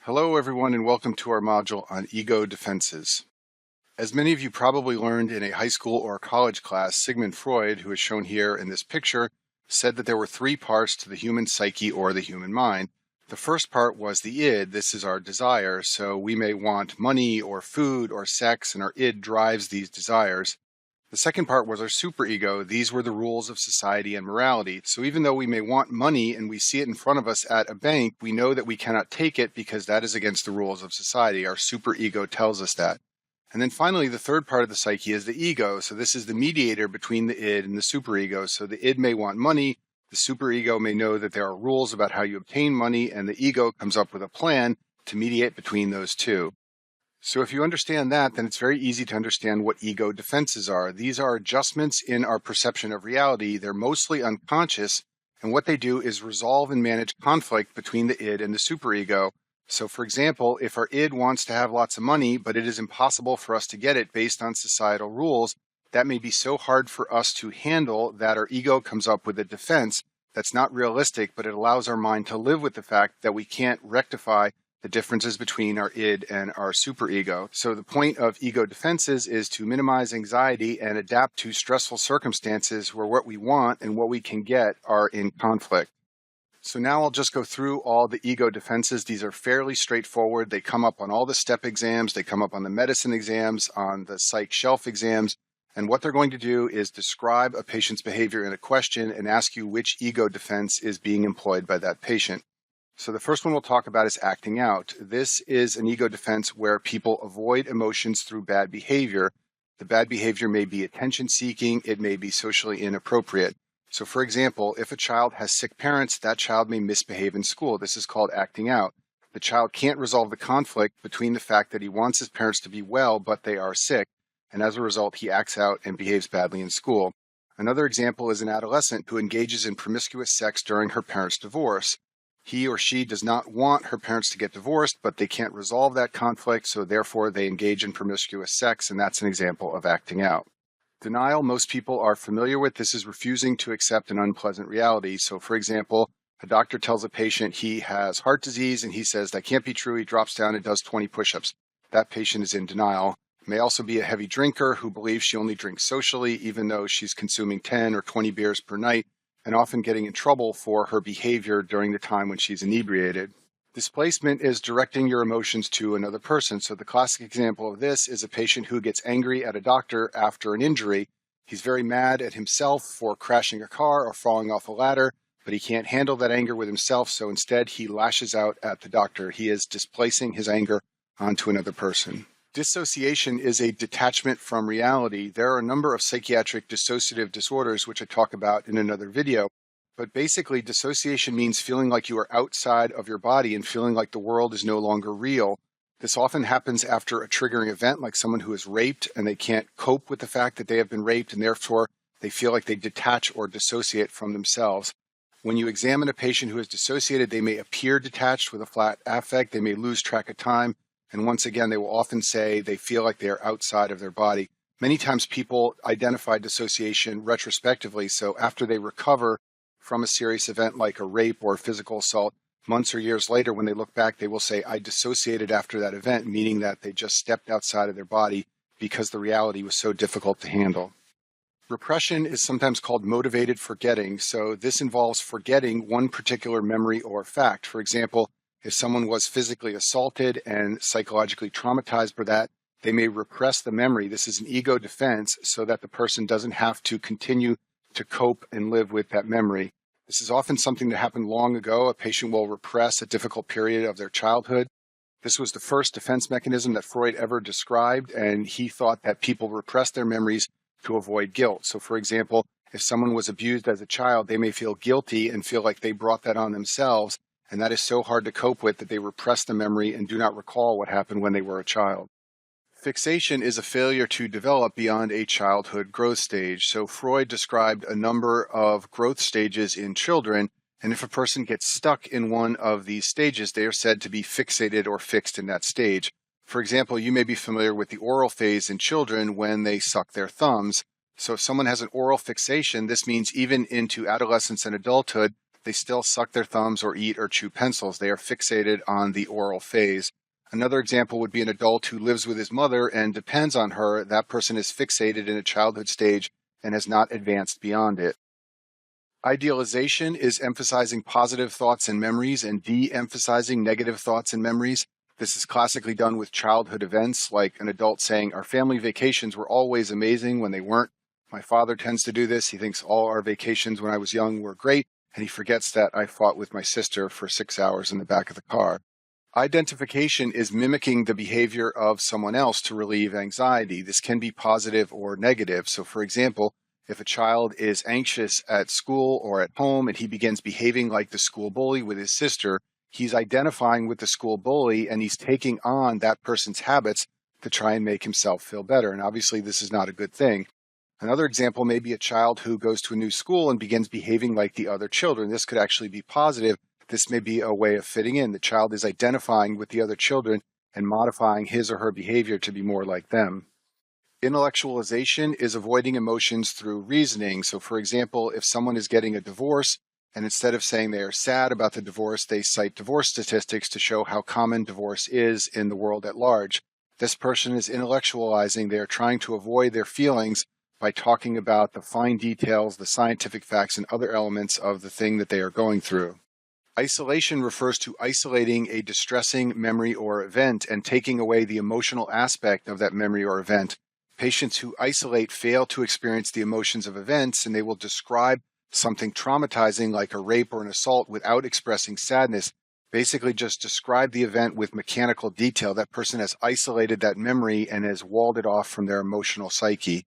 Hello everyone and welcome to our module on ego defenses. As many of you probably learned in a high school or college class, Sigmund Freud, who is shown here in this picture, said that there were three parts to the human psyche or the human mind. The first part was the id. This is our desire, so we may want money or food or sex, and our id drives these desires. The second part was our superego. These were the rules of society and morality. So even though we may want money and we see it in front of us at a bank, we know that we cannot take it because that is against the rules of society. Our superego tells us that. And then finally, the third part of the psyche is the ego. So this is the mediator between the id and the superego. So the id may want money, the superego may know that there are rules about how you obtain money, and the ego comes up with a plan to mediate between those two. So if you understand that, then it's very easy to understand what ego defenses are. These are adjustments in our perception of reality. They're mostly unconscious, and what they do is resolve and manage conflict between the id and the superego. So for example, if our id wants to have lots of money, but it is impossible for us to get it based on societal rules, that may be so hard for us to handle that our ego comes up with a defense that's not realistic, but it allows our mind to live with the fact that we can't rectify the differences between our id and our superego. So the point of ego defenses is to minimize anxiety and adapt to stressful circumstances where what we want and what we can get are in conflict. So now I'll just go through all the ego defenses. These are fairly straightforward. They come up on all the STEP exams. They come up on the medicine exams, on the Psych shelf exams. And what they're going to do is describe a patient's behavior in a question and ask you which ego defense is being employed by that patient. So the first one we'll talk about is acting out. This is an ego defense where people avoid emotions through bad behavior. The bad behavior may be attention-seeking. It may be socially inappropriate. So for example, if a child has sick parents, that child may misbehave in school. This is called acting out. The child can't resolve the conflict between the fact that he wants his parents to be well, but they are sick, and as a result, he acts out and behaves badly in school. Another example is an adolescent who engages in promiscuous sex during her parents' divorce. He or she does not want her parents to get divorced, but they can't resolve that conflict, so therefore they engage in promiscuous sex, and that's an example of acting out. Denial, most people are familiar with. This is refusing to accept an unpleasant reality. So for example, a doctor tells a patient he has heart disease, and he says that can't be true. He drops down and does 20 push-ups. That patient is in denial. May also be a heavy drinker who believes she only drinks socially, even though she's consuming 10 or 20 beers per night, and often getting in trouble for her behavior during the time when she's inebriated. Displacement is directing your emotions to another person. So the classic example of this is a patient who gets angry at a doctor after an injury. He's very mad at himself for crashing a car or falling off a ladder, but he can't handle that anger with himself, so instead he lashes out at the doctor. He is displacing his anger onto another person. Dissociation is a detachment from reality. There are a number of psychiatric dissociative disorders, which I talk about in another video. But basically, dissociation means feeling like you are outside of your body and feeling like the world is no longer real. This often happens after a triggering event, like someone who is raped and they can't cope with the fact that they have been raped, and therefore they feel like they detach or dissociate from themselves. When you examine a patient who is dissociated, they may appear detached with a flat affect. They may lose track of time. And once again, they will often say they feel like they are outside of their body. Many times people identify dissociation retrospectively. So after they recover from a serious event like a rape or physical assault, months or years later, when they look back, they will say, I dissociated after that event, meaning that they just stepped outside of their body because the reality was so difficult to handle. Repression is sometimes called motivated forgetting. So this involves forgetting one particular memory or fact. For example, if someone was physically assaulted and psychologically traumatized by that, they may repress the memory. This is an ego defense so that the person doesn't have to continue to cope and live with that memory. This is often something that happened long ago. A patient will repress a difficult period of their childhood. This was the first defense mechanism that Freud ever described, and he thought that people repress their memories to avoid guilt. So for example, if someone was abused as a child, they may feel guilty and feel like they brought that on themselves. And that is so hard to cope with that they repress the memory and do not recall what happened when they were a child. Fixation is a failure to develop beyond a childhood growth stage. So Freud described a number of growth stages in children, and if a person gets stuck in one of these stages, they are said to be fixated or fixed in that stage. For example, you may be familiar with the oral phase in children when they suck their thumbs. So if someone has an oral fixation, this means even into adolescence and adulthood, they still suck their thumbs or eat or chew pencils. They are fixated on the oral phase. Another example would be an adult who lives with his mother and depends on her. That person is fixated in a childhood stage and has not advanced beyond it. Idealization is emphasizing positive thoughts and memories and de-emphasizing negative thoughts and memories. This is classically done with childhood events, like an adult saying, "Our family vacations were always amazing," when they weren't. My father tends to do this. He thinks all our vacations when I was young were great, and he forgets that I fought with my sister for 6 hours in the back of the car. Identification is mimicking the behavior of someone else to relieve anxiety. This can be positive or negative. So, for example, if a child is anxious at school or at home and he begins behaving like the school bully with his sister, he's identifying with the school bully and he's taking on that person's habits to try and make himself feel better. And obviously, this is not a good thing. Another example may be a child who goes to a new school and begins behaving like the other children. This could actually be positive. This may be a way of fitting in. The child is identifying with the other children and modifying his or her behavior to be more like them. Intellectualization is avoiding emotions through reasoning. So, for example, if someone is getting a divorce, and instead of saying they are sad about the divorce, they cite divorce statistics to show how common divorce is in the world at large. This person is intellectualizing. They are trying to avoid their feelings by talking about the fine details, the scientific facts, and other elements of the thing that they are going through. Isolation refers to isolating a distressing memory or event and taking away the emotional aspect of that memory or event. Patients who isolate fail to experience the emotions of events, and they will describe something traumatizing like a rape or an assault without expressing sadness. Basically just describe the event with mechanical detail. That person has isolated that memory and has walled it off from their emotional psyche.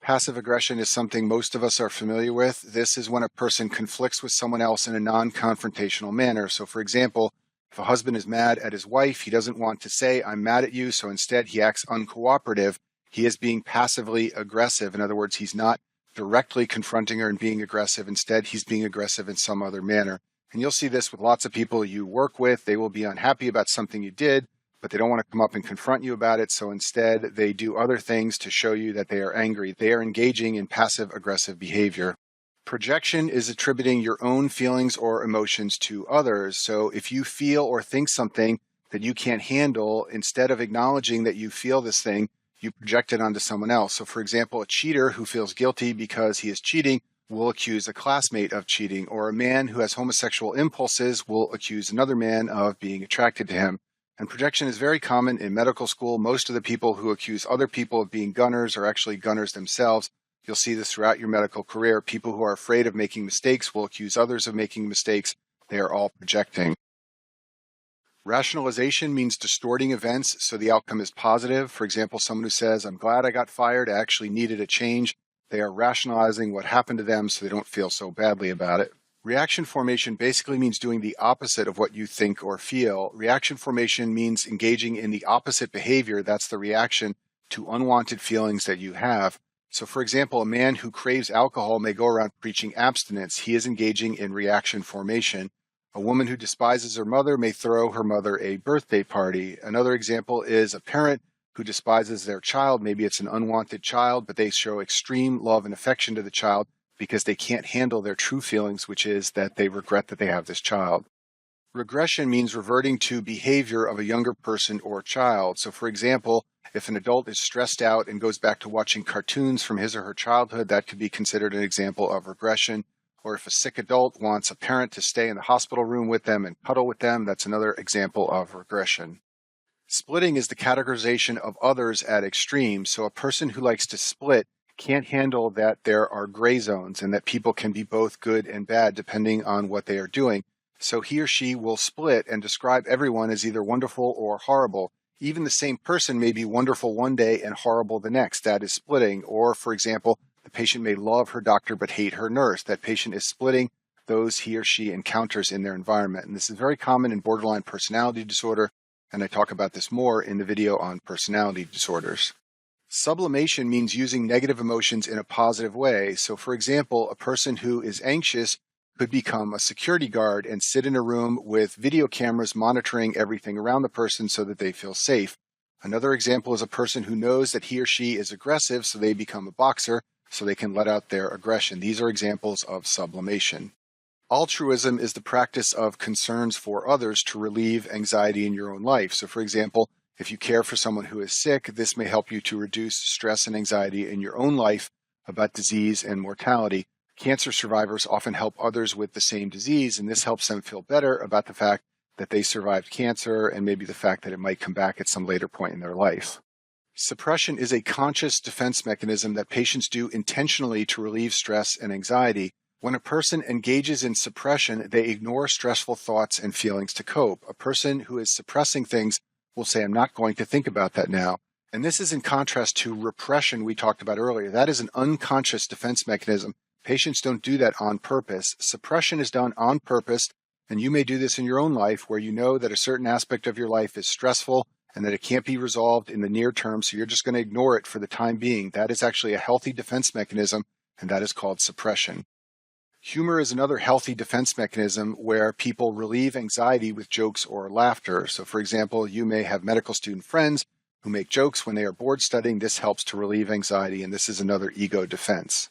Passive aggression is something most of us are familiar with. This is when a person conflicts with someone else in a non-confrontational manner. So, for example, if a husband is mad at his wife, he doesn't want to say, "I'm mad at you," so instead he acts uncooperative. He is being passively aggressive. In other words, he's not directly confronting her and being aggressive. Instead, he's being aggressive in some other manner. And you'll see this with lots of people you work with. They will be unhappy about something you did, but they don't want to come up and confront you about it. So instead, they do other things to show you that they are angry. They are engaging in passive-aggressive behavior. Projection is attributing your own feelings or emotions to others. So if you feel or think something that you can't handle, instead of acknowledging that you feel this thing, you project it onto someone else. So for example, a cheater who feels guilty because he is cheating will accuse a classmate of cheating, or a man who has homosexual impulses will accuse another man of being attracted to him. And projection is very common in medical school. Most of the people who accuse other people of being gunners are actually gunners themselves. You'll see this throughout your medical career. People who are afraid of making mistakes will accuse others of making mistakes. They are all projecting. Rationalization means distorting events so the outcome is positive. For example, someone who says, "I'm glad I got fired. I actually needed a change." They are rationalizing what happened to them so they don't feel so badly about it. Reaction formation basically means doing the opposite of what you think or feel. Reaction formation means engaging in the opposite behavior. That's the reaction to unwanted feelings that you have. So, for example, a man who craves alcohol may go around preaching abstinence. He is engaging in reaction formation. A woman who despises her mother may throw her mother a birthday party. Another example is a parent who despises their child. Maybe it's an unwanted child, but they show extreme love and affection to the child because they can't handle their true feelings, which is that they regret that they have this child. Regression means reverting to behavior of a younger person or child. So, for example, if an adult is stressed out and goes back to watching cartoons from his or her childhood, that could be considered an example of regression. Or if a sick adult wants a parent to stay in the hospital room with them and cuddle with them, that's another example of regression. Splitting is the categorization of others at extremes. So a person who likes to split can't handle that there are gray zones and that people can be both good and bad depending on what they are doing. So he or she will split and describe everyone as either wonderful or horrible. Even the same person may be wonderful one day and horrible the next. That is splitting. Or, for example, the patient may love her doctor but hate her nurse. That patient is splitting those he or she encounters in their environment. And this is very common in borderline personality disorder, and I talk about this more in the video on personality disorders. Sublimation means using negative emotions in a positive way. So, for example, a person who is anxious could become a security guard and sit in a room with video cameras monitoring everything around the person so that they feel safe. Another example is a person who knows that he or she is aggressive, so they become a boxer so they can let out their aggression. These are examples of sublimation. Altruism is the practice of concerns for others to relieve anxiety in your own life. So, for example, if you care for someone who is sick, this may help you to reduce stress and anxiety in your own life about disease and mortality. Cancer survivors often help others with the same disease, and this helps them feel better about the fact that they survived cancer and maybe the fact that it might come back at some later point in their life. Suppression is a conscious defense mechanism that patients do intentionally to relieve stress and anxiety. When a person engages in suppression, they ignore stressful thoughts and feelings to cope. A person who is suppressing things will say, I'm not going to think about that now. And this is in contrast to repression we talked about earlier. That is an unconscious defense mechanism. Patients don't do that on purpose. Suppression is done on purpose, and you may do this in your own life where you know that a certain aspect of your life is stressful and that it can't be resolved in the near term, so you're just going to ignore it for the time being. That is actually a healthy defense mechanism, and that is called suppression. Humor is another healthy defense mechanism where people relieve anxiety with jokes or laughter. So, for example, you may have medical student friends who make jokes when they are bored studying. This helps to relieve anxiety, and this is another ego defense.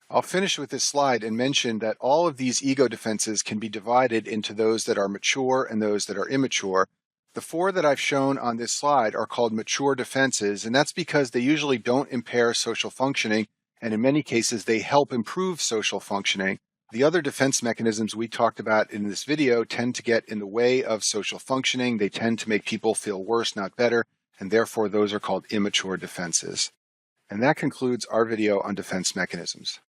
I'll finish with this slide and mention that all of these ego defenses can be divided into those that are mature and those that are immature. The four that I've shown on this slide are called mature defenses, and that's because they usually don't impair social functioning, and in many cases they help improve social functioning. The other defense mechanisms we talked about in this video tend to get in the way of social functioning. They tend to make people feel worse, not better, and therefore those are called immature defenses. And that concludes our video on defense mechanisms.